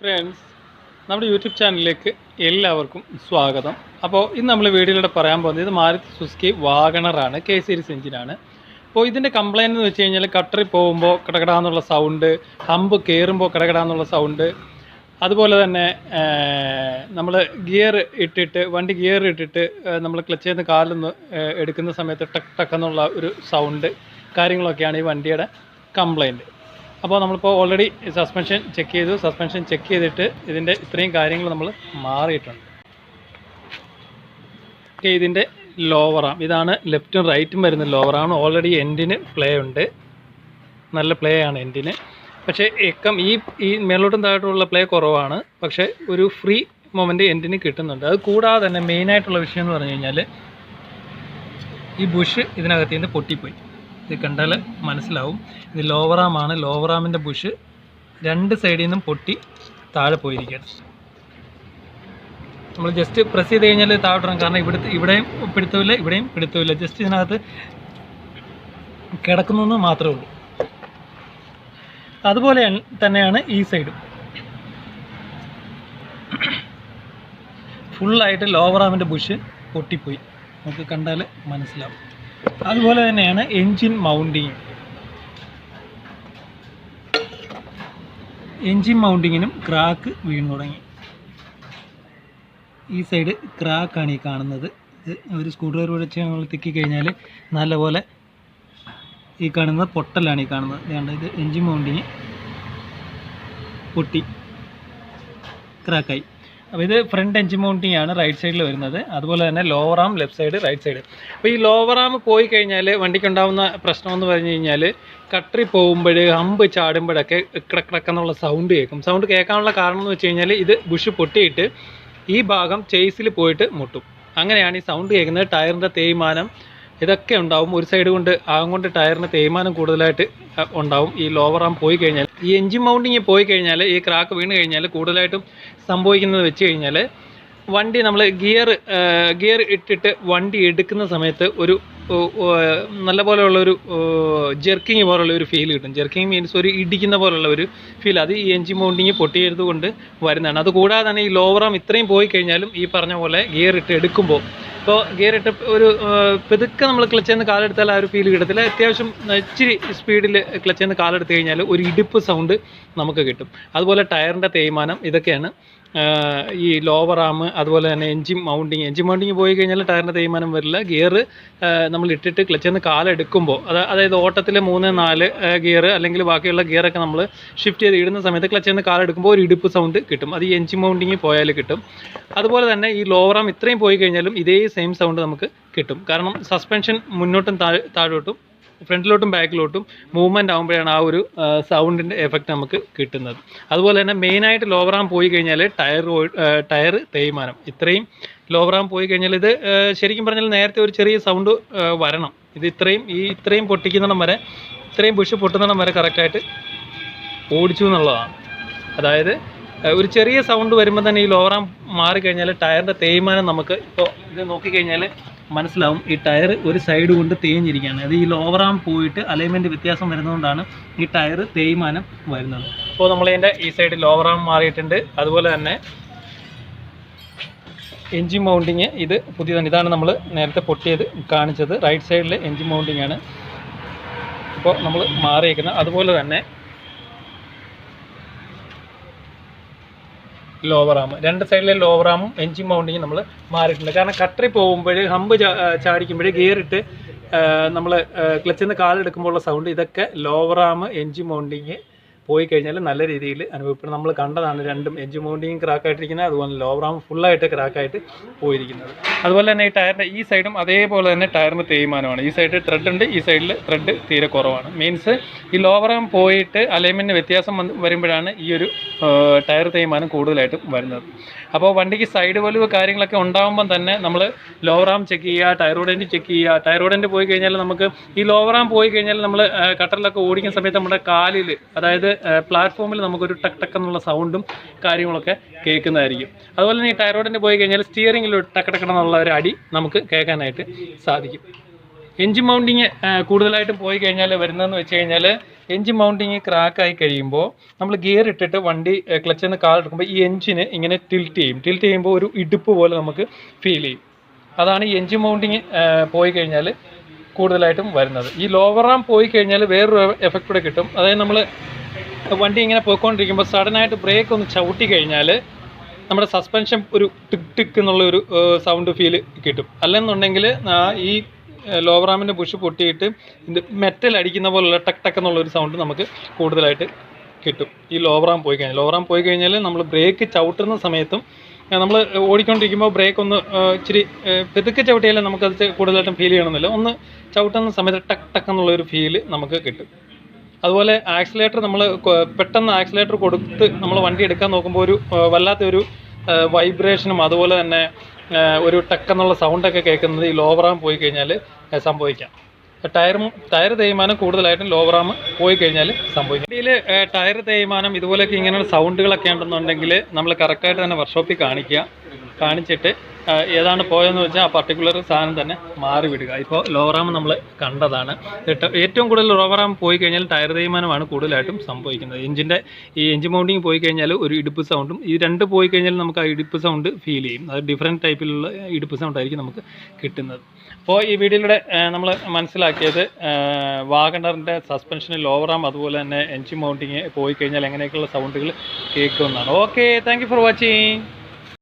Friends, നമ്മുടെ YouTube ചാനലിലേക്ക് എല്ലാവർക്കും സ്വാഗതം. അപ്പോൾ ഇന്ന് നമ്മൾ വീഡിയോയിലൂടെ പറയാൻ പോകുന്നത് ഇത് മാരുതി സുസുക്കി വാഗണറാണ്, കെ സീരീസ് എഞ്ചിനാണ്. അപ്പോൾ ഇതിൻ്റെ കംപ്ലയിൻ്റ് എന്ന് വെച്ച് കഴിഞ്ഞാൽ കട്ടറിൽ പോകുമ്പോൾ കിടകിടാന്നുള്ള സൗണ്ട്, ഹമ്പ് കയറുമ്പോൾ കിടകിടാന്നുള്ള സൗണ്ട്, അതുപോലെ തന്നെ നമ്മൾ വണ്ടി ഗിയർ ഇട്ടിട്ട് നമ്മൾ ക്ലച്ച് ചെയ്യുന്ന കാലിൽ നിന്ന് എടുക്കുന്ന സമയത്ത് ടക്ക് ടക്കെന്നുള്ള ഒരു സൗണ്ട് കാര്യങ്ങളൊക്കെയാണ് ഈ വണ്ടിയുടെ കംപ്ലയിൻറ്റ്. അപ്പോൾ നമ്മളിപ്പോൾ ഓൾറെഡി സസ്പെൻഷൻ ചെക്ക് ചെയ്തു. സസ്പെൻഷൻ ചെക്ക് ചെയ്തിട്ട് ഇതിൻ്റെ ഇത്രയും കാര്യങ്ങൾ നമ്മൾ മാറിയിട്ടുണ്ട്. ഓക്കെ, ഇതിൻ്റെ ലോവറാം ഇതാണ്, ലെഫ്റ്റും റൈറ്റും വരുന്ന ലോവറാണ്. ഓൾറെഡി എൻഡിന് പ്ലേ ഉണ്ട്, നല്ല പ്ലേ ആണ് എൻഡിന്. പക്ഷേ ഈ മേലോട്ടും താഴോട്ടുള്ള പ്ലേ കുറവാണ്, പക്ഷേ ഒരു ഫ്രീ മൊമെൻറ്റ് എൻഡിന് കിട്ടുന്നുണ്ട്. അത് കൂടാതെ തന്നെ മെയിനായിട്ടുള്ള വിഷയം എന്ന് പറഞ്ഞു കഴിഞ്ഞാൽ ഈ ബുഷ് ഇതിനകത്ത് നിന്ന് പൊട്ടിപ്പോയി. ഇത് കണ്ടാൽ മനസ്സിലാവും, ഇത് ലോവറാമാണ്. ലോവറാമിൻ്റെ ബുഷ് രണ്ട് സൈഡിൽ നിന്നും പൊട്ടി താഴെ പോയിരിക്കുകയാണ്. നമ്മൾ ജസ്റ്റ് പ്രസ് ചെയ്ത് കഴിഞ്ഞാൽ താഴോട്ടിറങ്ങും, കാരണം ഇവിടെയും പിടുത്തമില്ല, ഇവിടെയും പിടുത്തമില്ല. ജസ്റ്റ് ഇതിനകത്ത് കിടക്കുന്നു മാത്രമേ ഉള്ളൂ. അതുപോലെ തന്നെയാണ് ഈ സൈഡും. ഫുള്ളായിട്ട് ലോവറാമിൻ്റെ ബുഷ് പൊട്ടിപ്പോയി, നമുക്ക് കണ്ടാൽ മനസ്സിലാവും. അതുപോലെ തന്നെയാണ് എൻജിൻ മൗണ്ടിങ്. എൻജിൻ മൗണ്ടിങ്ങിനും ക്രാക്ക് വീണ് തുടങ്ങി. ഈ സൈഡ് ക്രാക്കാണ് ഈ കാണുന്നത്. ഇത് ഒരു സ്ക്രൂ ഡ്രൈവർ വെച്ച് നമ്മൾ തിക്കിക്കഴിഞ്ഞാൽ നല്ലപോലെ ഈ കാണുന്നത് പൊട്ടലാണ് ഈ കാണുന്നത്. അതുകൊണ്ട് ഇത് എൻജിൻ മൗണ്ടിങ് പൊട്ടി ക്രാക്കായി. അപ്പോൾ ഇത് ഫ്രണ്ട് എൻജിൻ മൗണ്ടിങ് ആണ്, റൈറ്റ് സൈഡിൽ വരുന്നത്. അതുപോലെ തന്നെ lower arm left side, right side. അപ്പോൾ ഈ ലോവർ ആം പോയി കഴിഞ്ഞാൽ വണ്ടിക്കുണ്ടാകുന്ന പ്രശ്നമെന്ന് പറഞ്ഞു കഴിഞ്ഞാൽ കട്ടറി പോകുമ്പോൾ ഹമ്പ് ചാടുമ്പോഴൊക്കെ കിടക്കിടക്കെന്നുള്ള സൗണ്ട് കേൾക്കും. സൗണ്ട് കേൾക്കാനുള്ള കാരണം എന്ന് വെച്ച് കഴിഞ്ഞാൽ ഇത് ബുഷ് പൊട്ടിയിട്ട് ഈ ഭാഗം ചേസിൽ പോയിട്ട് മുട്ടും. അങ്ങനെയാണ് ഈ സൗണ്ട് കേൾക്കുന്നത്. ടയറിൻ്റെ തേയ്മാനം ഇതൊക്കെ ഉണ്ടാവും. ഒരു സൈഡ് കൊണ്ട് ടയറിന് തേയ്മാനം കൂടുതലായിട്ട് ഉണ്ടാവും ഈ ലോവർ ആം പോയി കഴിഞ്ഞാൽ. ഈ എൻജിൻ മൗണ്ടിങ് പോയി കഴിഞ്ഞാൽ, ഈ ക്രാക്ക് വീണ് കഴിഞ്ഞാൽ കൂടുതലായിട്ടും സംഭവിക്കുന്നത് വെച്ച് കഴിഞ്ഞാൽ വണ്ടി നമ്മൾ ഗിയർ ഇട്ടിട്ട് വണ്ടി എടുക്കുന്ന സമയത്ത് ഒരു നല്ല പോലെയുള്ളൊരു ജെർക്കിങ് പോലുള്ള ഒരു ഫീൽ കിട്ടും. ജെർക്കിങ് മീൻസ് ഒരു ഇടിക്കുന്ന പോലുള്ള ഒരു ഫീൽ, അത് ഈ എൻജിൻ മൗണ്ടിങ് പൊട്ടിയെടുത്ത് കൊണ്ട് വരുന്നതാണ്. അതുകൂടാതെ തന്നെ ഈ ലോവർ ആം ഇത്രയും പോയി കഴിഞ്ഞാലും ഈ പറഞ്ഞ പോലെ ഗിയർ ഇട്ട് എടുക്കുമ്പോൾ, ഇപ്പോൾ ഗിയർ ഇട്ട് ഒരു പെതുക്കെ നമ്മൾ ക്ലച്ച് നിന്ന് കാലെടുത്താൽ ആ ഒരു ഫീൽ കിട്ടത്തില്ല. അത്യാവശ്യം ഇച്ചിരി സ്പീഡിൽ ക്ലച്ച് നിന്ന് കാലെടുത്ത് കഴിഞ്ഞാൽ ഒരു ഇടിപ്പ് സൗണ്ട് നമുക്ക് കിട്ടും. അതുപോലെ ടയറിൻ്റെ തേയ്മാനം, ഇതൊക്കെയാണ് ഈ ലോവർ ആം. അതുപോലെ തന്നെ എൻജിൻ മൗണ്ടിങ് പോയി കഴിഞ്ഞാൽ ടയറിൻ്റെ തേയ്മാനം വരില്ല. ഗിയർ നമ്മൾ ഇട്ടിട്ട് ക്ലച്ച് നിന്ന് കാലെടുക്കുമ്പോൾ, അതായത് ഓട്ടത്തിൽ 3-4 ഗിയർ അല്ലെങ്കിൽ ബാക്കിയുള്ള ഗിയറൊക്കെ നമ്മൾ ഷിഫ്റ്റ് ചെയ്ത് ഇടുന്ന സമയത്ത് ക്ലച്ച് നിന്ന് കാലെടുക്കുമ്പോൾ ഒരു ഇടിപ്പ് സൗണ്ട് കിട്ടും. അത് ഈ എൻജിൻ മൗണ്ടിങ് പോയാൽ കിട്ടും. അതുപോലെ തന്നെ ഈ ലോവർ ആം ഇത്രയും പോയി കഴിഞ്ഞാലും ഇതേ സെയിം സൗണ്ട് നമുക്ക് കിട്ടും. കാരണം സസ്പെൻഷൻ മുന്നോട്ടും താഴോട്ടും ഫ്രണ്ടിലോട്ടും ബാക്കിലോട്ടും മൂവ്മെൻ്റ് ആകുമ്പോഴാണ് ആ ഒരു സൗണ്ടിൻ്റെ എഫക്റ്റ് നമുക്ക് കിട്ടുന്നത്. അതുപോലെ തന്നെ മെയിനായിട്ട് ലോവർ ആം പോയി കഴിഞ്ഞാൽ ടയർ തേയ്മാനം. ഇത്രയും ലോവർ ആം പോയി കഴിഞ്ഞാൽ ഇത് ശരിക്കും പറഞ്ഞാൽ നേരത്തെ ഒരു ചെറിയ സൗണ്ട് വരണം. ഇത് ഇത്രയും പൊട്ടിക്കുന്നിടം വരെ, ഇത്രയും ബുഷ് പൊട്ടുന്നിടം വരെ കറക്റ്റായിട്ട് ഓടിച്ചു എന്നുള്ളതാണ്. അതായത് ഒരു ചെറിയ സൗണ്ട് വരുമ്പോൾ തന്നെ ഈ ലോവർ ആം മാറിക്കഴിഞ്ഞാൽ ടയറിൻ്റെ തേയ്മാനം നമുക്ക് ഇപ്പോൾ ഇത് നോക്കിക്കഴിഞ്ഞാൽ മനസ്സിലാവും. ഈ ടയർ ഒരു സൈഡ് കൊണ്ട് തേഞ്ഞിരിക്കുകയാണ്. അത് ഈ ലോവർ ആം പോയിട്ട് അലൈൻമെൻറ്റ് വ്യത്യാസം വരുന്നതുകൊണ്ടാണ് ഈ ടയർ തേയ്മാനം വരുന്നത്. അപ്പോൾ നമ്മളതിൻ്റെ ഈ സൈഡ് ലോവർ ആം മാറിയിട്ടുണ്ട്. അതുപോലെ തന്നെ എൻജിൻ മൗണ്ടിങ് ഇത് പുതിയതാണ്. ഇതാണ് നമ്മൾ നേരത്തെ പൊട്ടിയത് കാണിച്ചത്. റൈറ്റ് സൈഡിൽ എൻജിൻ മൗണ്ടിങ് ആണ് ഇപ്പോൾ നമ്മൾ മാറിയിരിക്കുന്നത്. അതുപോലെ തന്നെ ലോവർ ആം, രണ്ട് സൈഡിലെ ലോവർ ആമും എൻജിൻ മൗണ്ടിങ് നമ്മൾ മാറിയിട്ടുണ്ട്. കാരണം കട്ടറി പോകുമ്പോൾ ഹമ്പ് ചാടിക്കുമ്പോൾ ഗിയർ ഇട്ട് നമ്മൾ ക്ലച്ചിൽ നിന്ന് കാലെടുക്കുമ്പോഴുള്ള സൗണ്ട്, ഇതൊക്കെ ലോവർ ആം എൻജിൻ മൗണ്ടിങ് പോയി കഴിഞ്ഞാൽ നല്ല രീതിയിൽ അനുഭവപ്പെടും. നമ്മൾ കണ്ടതാണ്, രണ്ടും എൻജിൻ മൗണ്ടിങ് ക്രാക്കായിട്ടിരിക്കുന്നത്, അതുപോലെ ലോവർ ആം ഫുള്ളായിട്ട് ക്രാക്കായിട്ട് പോയിരിക്കുന്നത്. അതുപോലെ തന്നെ ഈ ടയറിൻ്റെ ഈ സൈഡും അതേപോലെ തന്നെ ടയറിന് തേയ്മാനമാണ്. ഈ സൈഡ് ത്രെഡ് ഉണ്ട്, ഈ സൈഡിൽ ത്രെഡ് തീരെ കുറവാണ്. മീൻസ് ഈ ലോവർ ആം പോയിട്ട് അലൈൻമെൻറ്റ് വ്യത്യാസം വരുമ്പോഴാണ് ഈ ഒരു ടയർ തേയ്മാനം കൂടുതലായിട്ടും വരുന്നത്. അപ്പോൾ വണ്ടിക്ക് സൈഡ് വലിവ് കാര്യങ്ങളൊക്കെ ഉണ്ടാകുമ്പം തന്നെ നമ്മൾ ലോവർ ആം ചെക്ക് ചെയ്യുക, ടയറോഡൻറ്റ് ചെക്ക് ചെയ്യുക. ടയറോഡൻറ്റ് പോയി കഴിഞ്ഞാൽ നമുക്ക് ഈ ലോവർ ആം പോയി കഴിഞ്ഞാൽ നമ്മൾ കട്ടറിലൊക്കെ ഓടിക്കുന്ന സമയത്ത് നമ്മുടെ കാലിൽ, അതായത് പ്ലാറ്റ്ഫോമിൽ നമുക്കൊരു ടക്ക് ടക്ക് എന്നുള്ള സൗണ്ടും കാര്യങ്ങളൊക്കെ കേൾക്കുന്നതായിരിക്കും. അതുപോലെ തന്നെ ഈ ടയറോഡൻറ്റ് പോയി കഴിഞ്ഞാൽ സ്റ്റിയറിങ്ങിൽ ടക്ക് ടക്ക് എന്നുള്ള ഒരു അടി നമുക്ക് കേൾക്കാനായിട്ട് സാധിക്കും. എൻജിൻ മൗണ്ടിങ് കൂടുതലായിട്ടും പോയി കഴിഞ്ഞാൽ വരുന്നതെന്ന് വെച്ച് കഴിഞ്ഞാൽ എൻജിൻ മൗണ്ടിങ് ക്രാക്കായി കഴിയുമ്പോൾ നമ്മൾ ഗിയർ ഇട്ടിട്ട് വണ്ടി ക്ലച്ചിൽ നിന്ന് കാലെടുക്കുമ്പോൾ ഈ എൻജിന് ഇങ്ങനെ ടിൽറ്റ് ചെയ്യുമ്പോൾ ഒരു ഇടുപ്പ് പോലെ നമുക്ക് ഫീൽ ചെയ്യും. അതാണ് ഈ എൻജിൻ മൗണ്ടിങ് പോയി കഴിഞ്ഞാൽ കൂടുതലായിട്ടും വരുന്നത്. ഈ ലോവർ ആം പോയി കഴിഞ്ഞാൽ വേറൊരു എഫക്റ്റ് കൂടെ കിട്ടും. അതായത് നമ്മൾ വണ്ടി ഇങ്ങനെ പോയിക്കൊണ്ടിരിക്കുമ്പോൾ സഡനായിട്ട് ബ്രേക്ക് ഒന്ന് ചവിട്ടി കഴിഞ്ഞാൽ നമ്മുടെ സസ്പെൻഷൻ ഒരു ടിക് ടിക്ക് എന്നുള്ള ഒരു സൗണ്ട് ഫീൽ കിട്ടും. അല്ലെന്നുണ്ടെങ്കിൽ ഈ ലോവർ ആമിൻ്റെ ബുഷ് പൊട്ടിയിട്ട് ഇത് മെറ്റൽ അടിക്കുന്ന പോലുള്ള ടക്ക് ടക്ക് എന്നുള്ളൊരു സൗണ്ട് നമുക്ക് കൂടുതലായിട്ട് കിട്ടും ഈ ലോവർ ആം പോയി കഴിഞ്ഞാൽ നമ്മൾ ബ്രേക്ക് ചവിട്ടുന്ന സമയത്തും നമ്മൾ ഓടിക്കൊണ്ടിരിക്കുമ്പോൾ ബ്രേക്ക് ഒന്ന് ഇച്ചിരി പെതുക്കെ ചവിട്ടിയാലും നമുക്കത് കൂടുതലായിട്ടും ഫീൽ ചെയ്യണമെന്നില്ല. ഒന്ന് ചവിട്ടുന്ന സമയത്ത് ടക്ക് ടക്ക് എന്നുള്ളൊരു ഫീല് നമുക്ക് കിട്ടും. അതുപോലെ ആക്സിലേറ്റർ നമ്മൾ പെട്ടെന്ന് ആക്സിലേറ്റർ കൊടുത്ത് നമ്മൾ വണ്ടി എടുക്കാൻ നോക്കുമ്പോൾ ഒരു വല്ലാത്തൊരു വൈബ്രേഷനും അതുപോലെ തന്നെ ഒരു ടക്കെന്നുള്ള സൗണ്ടൊക്കെ കേൾക്കുന്നത് ഈ ലോവർ ആം പോയി കഴിഞ്ഞാൽ സംഭവിക്കാം. ടയർ തേയ്മാനം കൂടുതലായിട്ടും ലോവർ ആം പോയി കഴിഞ്ഞാൽ സംഭവിക്കും. വണ്ടിയിൽ ടയർ തേയ്മാനം ഇതുപോലെയൊക്കെ ഇങ്ങനെയുള്ള സൗണ്ടുകളൊക്കെ ഉണ്ടെന്നുണ്ടെങ്കിൽ നമ്മൾ കറക്റ്റായിട്ട് തന്നെ വർക്ക്ഷോപ്പിൽ കാണിച്ചിട്ട് ഏതാണ് പോയതെന്ന് വെച്ചാൽ ആ പർട്ടിക്കുലർ സാധനം തന്നെ മാറി വിടുക. ഇപ്പോൾ ലോവർ ആം നമ്മൾ കണ്ടതാണ്. ഏറ്റവും കൂടുതൽ ലോവർ ആം പോയി കഴിഞ്ഞാൽ ടയർ തേയ്മാനമാണ് കൂടുതലായിട്ടും സംഭവിക്കുന്നത്. ഈ എൻജിൻ മൗണ്ടിങ് പോയി കഴിഞ്ഞാൽ ഒരു ഇടുപ്പ് സൗണ്ടും ഈ രണ്ട് പോയി കഴിഞ്ഞാൽ നമുക്ക് ആ ഇടുപ്പ് സൗണ്ട് ഫീൽ ചെയ്യും. അത് ഡിഫറെൻറ്റ് ടൈപ്പിലുള്ള ഇടുപ്പ് സൗണ്ട് ആയിരിക്കും നമുക്ക് കിട്ടുന്നത്. അപ്പോൾ ഈ വീഡിയോയിലൂടെ നമ്മൾ മനസ്സിലാക്കിയത് വാഗണറിൻ്റെ സസ്പെൻഷന് ലോവർ ആം അതുപോലെ തന്നെ എൻജിൻ മൗണ്ടിങ് പോയി കഴിഞ്ഞാൽ എങ്ങനെയൊക്കെയുള്ള സൗണ്ടുകൾ കേൾക്കുമെന്നാണ്. Okay, thank you for watching.